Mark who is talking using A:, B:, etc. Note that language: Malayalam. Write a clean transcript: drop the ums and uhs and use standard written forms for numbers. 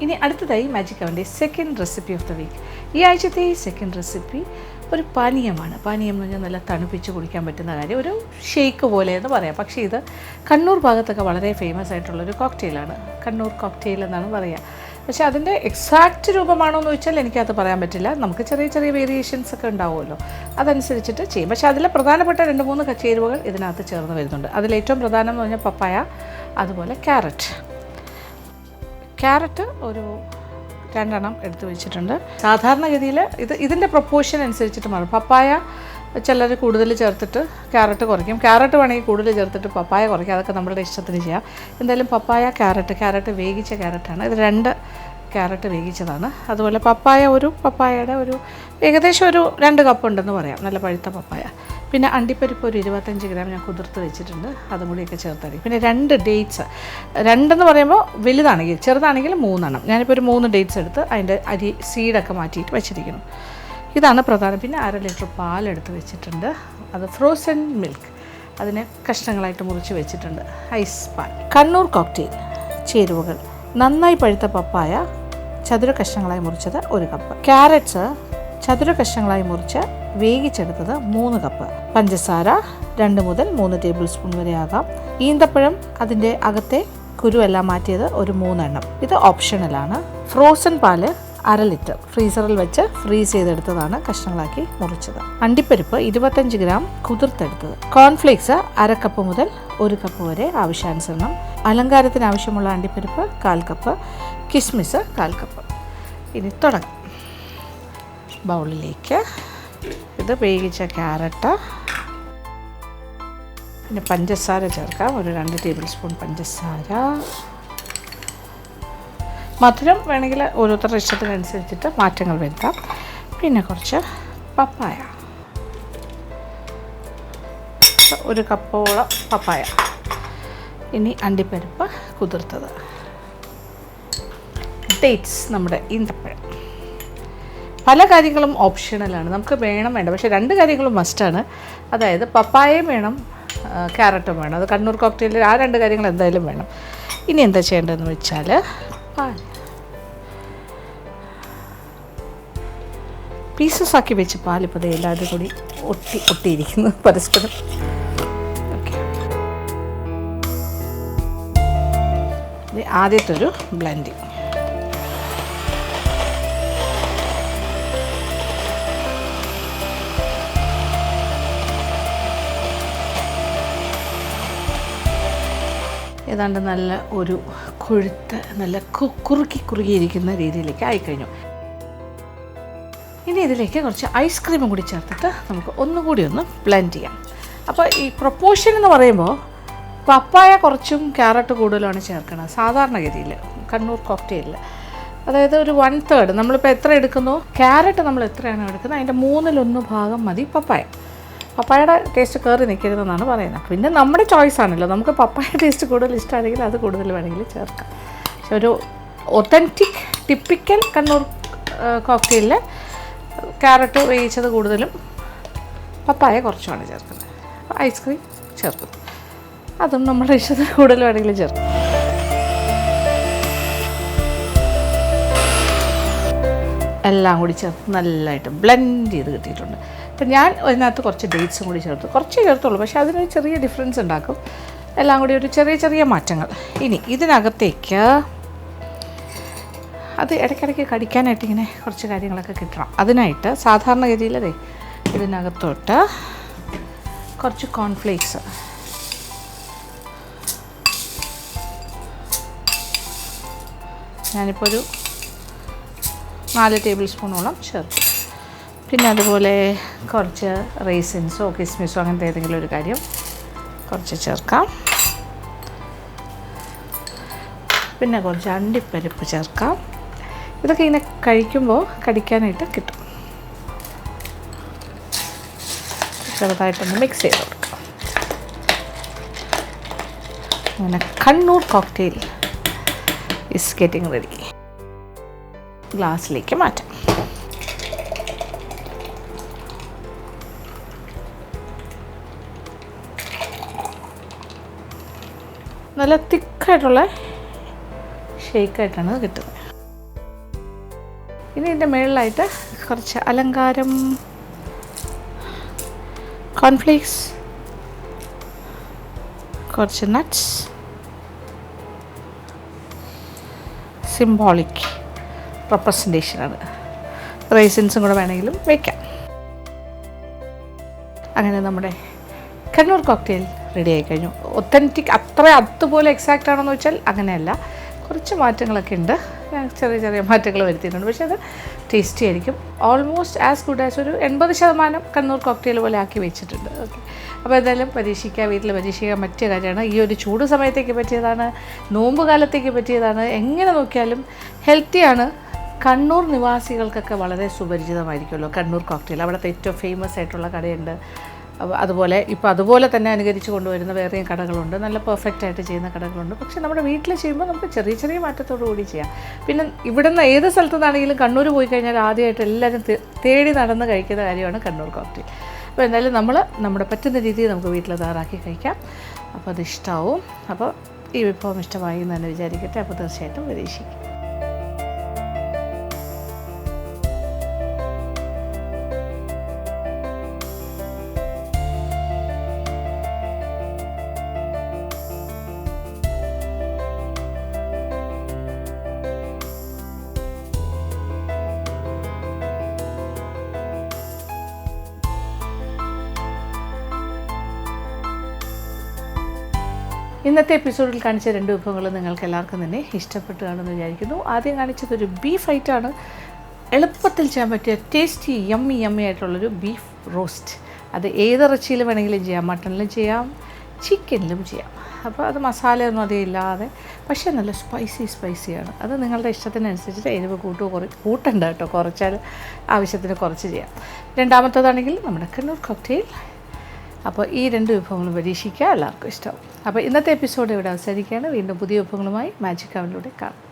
A: ഇനി അടുത്തതായി മാജിക് അവൻ്റെ second recipe of the week. ഈ ആഴ്ചത്തെ ഈ സെക്കൻഡ് റെസിപ്പി ഒരു പാനീയമാണ്. പാനീയം എന്ന് പറഞ്ഞാൽ നല്ല തണുപ്പിച്ച് കുടിക്കാൻ പറ്റുന്ന കാര്യം, ഒരു ഷേക്ക് പോലെ എന്ന് പറയാം. പക്ഷേ ഇത് കണ്ണൂർ ഭാഗത്തൊക്കെ വളരെ ഫേമസ് ആയിട്ടുള്ളൊരു കോക്ടെയിലാണ്. കണ്ണൂർ കോക്ടെയിൽ എന്നാണ് പറയുക. പക്ഷേ അതിൻ്റെ എക്സാക്റ്റ് രൂപമാണോ എന്ന് ചോദിച്ചാൽ എനിക്കത് പറയാൻ പറ്റില്ല. നമുക്ക് ചെറിയ ചെറിയ വേരിയേഷൻസ് ഒക്കെ ഉണ്ടാവുമല്ലോ, അതനുസരിച്ചിട്ട് ചെയ്യും. പക്ഷേ അതിലെ പ്രധാനപ്പെട്ട 2-3 ചേരുവകൾ ഇതിനകത്ത് ചേർന്ന് വരുന്നുണ്ട്. അതിലേറ്റവും പ്രധാനം എന്ന് പറഞ്ഞാൽ പപ്പായ, അതുപോലെ ക്യാരറ്റ് ഒരു 2 എടുത്ത് വെച്ചിട്ടുണ്ട്. സാധാരണഗതിയിൽ ഇതിൻ്റെ പ്രൊപ്പോർഷൻ അനുസരിച്ചിട്ട് മാറും. പപ്പായ ചിലർ കൂടുതൽ ചേർത്തിട്ട് ക്യാരറ്റ് കുറയ്ക്കും, ക്യാരറ്റ് വേണമെങ്കിൽ കൂടുതൽ ചേർത്തിട്ട് പപ്പായ കുറയ്ക്കും. അതൊക്കെ നമ്മളുടെ ഇഷ്ടത്തിന് ചെയ്യാം. എന്തായാലും പപ്പായ, ക്യാരറ്റ് വേവിച്ച ക്യാരറ്റാണ്. ഇത് 2 ക്യാരറ്റ് വേവിച്ചതാണ്. അതുപോലെ പപ്പായയുടെ ഒരു ഏകദേശം ഒരു 2 കപ്പ് ഉണ്ടെന്ന് പറയാം, നല്ല പഴുത്ത പപ്പായ. പിന്നെ അണ്ടിപ്പരിപ്പ് ഒരു 25 ഗ്രാം ഞാൻ കുതിർത്ത് വെച്ചിട്ടുണ്ട്, അതും കൂടിയൊക്കെ ചേർത്താൽ. പിന്നെ 2 ഡേറ്റ്സ്, 2 എന്ന് പറയുമ്പോൾ വലുതാണെങ്കിൽ, ചെറുതാണെങ്കിൽ 3 ഞാനിപ്പോൾ ഒരു 3 ഡേറ്റ്സ് എടുത്ത് അതിൻ്റെ സീഡൊക്കെ മാറ്റിയിട്ട് വെച്ചിരിക്കുന്നു. ഇതാണ് പ്രധാനം. പിന്നെ 1/2 ലിറ്റർ പാലെടുത്ത് വെച്ചിട്ടുണ്ട്. അത് ഫ്രോസൺ മിൽക്ക്, അതിനെ കഷ്ണങ്ങളായിട്ട് മുറിച്ച് വെച്ചിട്ടുണ്ട്. ഐസ് പാൽ. കണ്ണൂർ കോക്ടെയിൽ ചേരുവകൾ: നന്നായി പഴുത്ത പപ്പായ ചതുര കഷ്ണങ്ങളായി മുറിച്ചത് 1 കപ്പ്, ക്യാരറ്റ്സ് ചതുര കഷ്ണങ്ങളായി മുറിച്ച് വേവിച്ചെടുത്തത് 3 കപ്പ്, പഞ്ചസാര 2 മുതൽ 3 ടേബിൾ സ്പൂൺ വരെ ആകാം, ഈന്തപ്പഴം അതിൻ്റെ അകത്തെ കുരുവെല്ലാം മാറ്റിയത് ഒരു 3 ഇത് ഓപ്ഷണലാണ്. ഫ്രോസൺ പാല് 1/2 ലിറ്റർ ഫ്രീസറിൽ വെച്ച് ഫ്രീസ് ചെയ്തെടുത്തതാണ്, കഷ്ണങ്ങളാക്കി മുറിച്ചത്. അണ്ടിപ്പരിപ്പ് 25 ഗ്രാം കുതിർത്തെടുത്തത്. കോൺഫ്ലേക്സ് 1/2 കപ്പ് മുതൽ 1 കപ്പ് വരെ ആവശ്യാനുസരണം. അലങ്കാരത്തിന് ആവശ്യമുള്ള അണ്ടിപ്പരിപ്പ് 1/4 കപ്പ്, കിസ്മിസ് 1/4 കപ്പ്. ഇനി തുടങ്ങാം. ബൗളിലേക്ക് ഇത് വേവിച്ച ക്യാരറ്റ്, പിന്നെ പഞ്ചസാര ചേർക്കാം, ഒരു 2 ടേബിൾ സ്പൂൺ പഞ്ചസാര. മധുരം വേണമെങ്കിൽ ഓരോരുത്തരുടെ ഇഷ്ടത്തിനനുസരിച്ചിട്ട് മാറ്റങ്ങൾ വരുത്താം. പിന്നെ കുറച്ച് പപ്പായ, 1 കപ്പോളം പപ്പായ. ഇനി അണ്ടിപ്പരിപ്പ് കുതിർത്തത്, ഡേറ്റ്സ് നമ്മുടെ ഈന്തപ്പഴം. പല കാര്യങ്ങളും ഓപ്ഷണലാണ്, നമുക്ക് വേണം വേണ്ട, പക്ഷേ 2 കാര്യങ്ങളും മസ്റ്റാണ്. അതായത് പപ്പായയും വേണം, ക്യാരറ്റും വേണം. അത് കണ്ണൂർ കോക്ടെയിലിൽ ആ 2 കാര്യങ്ങൾ എന്തായാലും വേണം. ഇനി എന്താ ചെയ്യേണ്ടതെന്ന് വെച്ചാൽ പാൽ പീസസ് ആക്കി വെച്ച് പാലിപ്പോൾ എല്ലാവരും കൂടി ഒട്ടിയിരിക്കുന്നു പരസ്പരം. ഓക്കെ, ആദ്യത്തെ ഒരു ബ്ലെൻഡിങ്. ഏതാണ്ട് നല്ല ഒരു കൊഴുത്ത്, നല്ല കുറുകിയിരിക്കുന്ന രീതിയിലേക്ക് ആയിക്കഴിഞ്ഞു. ഇനി ഇതിലേക്ക് കുറച്ച് ഐസ്ക്രീമും കൂടി ചേർത്തിട്ട് നമുക്ക് ഒന്നുകൂടി ഒന്ന് ബ്ലെൻഡ് ചെയ്യാം. അപ്പോൾ ഈ പ്രൊപ്പോർഷൻ എന്ന് പറയുമ്പോൾ പപ്പായ കുറച്ചും ക്യാരറ്റ് കൂടുതലാണ് ചേർക്കുന്നത് സാധാരണഗതിയിൽ കണ്ണൂർ കോക്ടെയിലിൽ. അതായത് ഒരു 1/3, നമ്മളിപ്പോൾ എത്ര എടുക്കുന്നോ ക്യാരറ്റ് നമ്മൾ എത്രയാണോ എടുക്കുന്നത് അതിൻ്റെ 1/3 ഭാഗം മതി പപ്പായ. പപ്പായയുടെ ടേസ്റ്റ് കയറി നിൽക്കരുതെന്നാണ് പറയുന്നത്. പിന്നെ നമ്മുടെ ചോയ്സ് ആണല്ലോ, നമുക്ക് പപ്പായ ടേസ്റ്റ് കൂടുതൽ ഇഷ്ടമാണെങ്കിൽ അത് കൂടുതൽ വേണമെങ്കിൽ ചേർക്കാം. പക്ഷെ ഒരു ഒത്തൻറ്റിക് ടിപ്പിക്കൽ കണ്ണൂർ കോക്ടെയിലിൽ ക്യാരറ്റ് വേവിച്ചത് കൂടുതലും പപ്പായ കുറച്ചുമാണ് ചേർക്കുന്നത്. ഐസ്ക്രീം ചേർക്കുന്നത് അതും നമ്മുടെ ഇഷ്ടത്തിന് കൂടുതൽ വേണമെങ്കിൽ ചേർക്കും. എല്ലാം കൂടി ചേർത്ത് നല്ലതായിട്ട് ബ്ലെൻഡ് ചെയ്ത് കിട്ടിയിട്ടുണ്ട്. അപ്പം ഞാൻ അതിനകത്ത് കുറച്ച് ഡേറ്റ്സും കൂടി കുറച്ചേ ചേർത്തുള്ളൂ, പക്ഷേ അതിനൊരു ചെറിയ ഡിഫറൻസ് ഉണ്ടാക്കും. എല്ലാം കൂടി ഒരു ചെറിയ മാറ്റങ്ങൾ. ഇനി ഇതിനകത്തേക്ക് അത് ഇടയ്ക്കിടയ്ക്ക് കടിക്കാനായിട്ട് ഇങ്ങനെ കുറച്ച് കാര്യങ്ങളൊക്കെ കിട്ടണം. അതിനായിട്ട് സാധാരണഗതിയിൽ ഇതിനകത്തോട്ട് കുറച്ച് കോൺഫ്ലേക്സ്, ഞാനിപ്പോൾ ഒരു 4 ടേബിൾ സ്പൂണോളം ചേർക്കും. പിന്നെ അതുപോലെ കുറച്ച് റേസിൻസോ കിസ്മിസോ അങ്ങനത്തെ ഏതെങ്കിലും ഒരു കാര്യം കുറച്ച് ചേർക്കാം. പിന്നെ കുറച്ച് അണ്ടിപ്പരിപ്പ് ചേർക്കാം. ഇതൊക്കെ ഇങ്ങനെ കഴിക്കുമ്പോൾ കടിക്കാനായിട്ട് കിട്ടും. ചെറുതായിട്ടൊന്ന് മിക്സ് ചെയ്ത് കൊടുക്കാം. അങ്ങനെ Kannur cocktail is getting ready. ഗ്ലാസ്സിലേക്ക് മാറ്റാം. നല്ല തിക്കായിട്ടുള്ള ഷേക്കായിട്ടാണ് കിട്ടുന്നത്. ഇനി ഇതിൻ്റെ മുകളിലായിട്ട് കുറച്ച് അലങ്കാരം കോൺഫ്ലേക്സ്, കുറച്ച് നട്ട്സ്, സിംബോളിക് റെപ്രസെൻറ്റേഷനാണ്. റൈസിൻസും കൂടെ വേണമെങ്കിലും വയ്ക്കാം. അങ്ങനെ നമ്മുടെ കണ്ണൂർ കോക്ടെയിൽ റെഡി ആയി കഴിഞ്ഞു. ഒത്തൻറ്റിക് അത്ര അതുപോലെ എക്സാക്റ്റ് ആണെന്ന് വെച്ചാൽ അങ്ങനെയല്ല, കുറച്ച് മാറ്റങ്ങളൊക്കെ ഉണ്ട്. ചെറിയ ചെറിയ മാറ്റങ്ങൾ വരുത്തിയിട്ടുണ്ട്. പക്ഷേ അത് ടേസ്റ്റി ആയിരിക്കും. ഓൾമോസ്റ്റ് ആസ് ഗുഡ് ആസ് ഒരു 80% കണ്ണൂർ കോക്ടെയിൽ പോലെ ആക്കി വെച്ചിട്ടുണ്ട്. ഓക്കെ, അപ്പോൾ എന്തായാലും പരീക്ഷിക്കുക, വീട്ടിൽ പരീക്ഷിക്കാൻ പറ്റിയ കാര്യമാണ്. ഈ ഒരു ചൂട് സമയത്തേക്ക് പറ്റിയതാണ്, നോമ്പ് കാലത്തേക്ക് പറ്റിയതാണ്. എങ്ങനെ നോക്കിയാലും ഹെൽത്തിയാണ്. കണ്ണൂർ നിവാസികൾക്കൊക്കെ വളരെ സുപരിചിതമായിരിക്കുമല്ലോ കണ്ണൂർ കോക്ടെയിൽ. അവിടുത്തെ ഏറ്റവും ഫേമസ് ആയിട്ടുള്ള കടയുണ്ട്. അതുപോലെ ഇപ്പോൾ അതുപോലെ തന്നെ അനുകരിച്ച് കൊണ്ടുവരുന്ന വേറെയും കടകളുണ്ട്, നല്ല പെർഫെക്റ്റ് ആയിട്ട് ചെയ്യുന്ന കടകളുണ്ട്. പക്ഷേ നമ്മുടെ വീട്ടിൽ ചെയ്യുമ്പോൾ നമുക്ക് ചെറിയ ചെറിയ മാറ്റത്തോടു കൂടി ചെയ്യാം. പിന്നെ ഇവിടുന്ന് ഏത് സ്ഥലത്തു നിന്നാണെങ്കിലും കണ്ണൂർ പോയി കഴിഞ്ഞാൽ ആദ്യമായിട്ട് എല്ലാവരും തേടി നടന്ന് കഴിക്കുന്ന കാര്യമാണ് കണ്ണൂർ കോക്ടെയിൽ. അപ്പോൾ എന്തായാലും നമ്മുടെ പറ്റുന്ന രീതിയിൽ നമുക്ക് വീട്ടിൽ തയ്യാറാക്കി കഴിക്കാം. അപ്പോൾ അത് ഇഷ്ടമാവും. അപ്പോൾ ഈ വിഭവം ഇഷ്ടമായി എന്ന് തന്നെ വിചാരിക്കട്ടെ. അപ്പോൾ തീർച്ചയായിട്ടും പരീക്ഷിക്കും. ഇന്നത്തെ എപ്പിസോഡിൽ കാണിച്ച 2 വിഭവങ്ങൾ നിങ്ങൾക്ക് എല്ലാവർക്കും തന്നെ ഇഷ്ടപ്പെട്ടു കാണുമെന്ന് വിചാരിക്കുന്നു. ആദ്യം കാണിച്ചതൊരു ബീഫ് ഐറ്റമാണ്. എളുപ്പത്തിൽ ചെയ്യാൻ പറ്റിയ ടേസ്റ്റി യമ്മി ആയിട്ടുള്ളൊരു ബീഫ് റോസ്റ്റ്. അത് ഏതിറച്ചിയിൽ വേണമെങ്കിലും ചെയ്യാം, മട്ടണിലും ചെയ്യാം, ചിക്കനിലും ചെയ്യാം. അപ്പോൾ അത് മസാലയൊന്നും അധികം ഇല്ലാതെ, പക്ഷേ നല്ല സ്പൈസിയാണ്. അത് നിങ്ങളുടെ ഇഷ്ടത്തിനനുസരിച്ചിട്ട് എരിവ് കൂട്ടണ്ട കേട്ടോ, കുറച്ചാൽ ആവശ്യത്തിന് കുറച്ച് ചെയ്യാം. രണ്ടാമത്തേതാണെങ്കിൽ നമ്മുടെ കണ്ണൂർ കോക്ടെയിൽ. അപ്പോൾ ഈ 2 വിഭവങ്ങളും പരീക്ഷിക്കുക, എല്ലാവർക്കും ഇഷ്ടമാവും. അപ്പോൾ ഇന്നത്തെ എപ്പിസോഡ് ഇവിടെ അവസാനിക്കുകയാണ്. വീണ്ടും പുതിയ വിഭവങ്ങളുമായി മാജിക് അവനിലൂടെ കാണാം.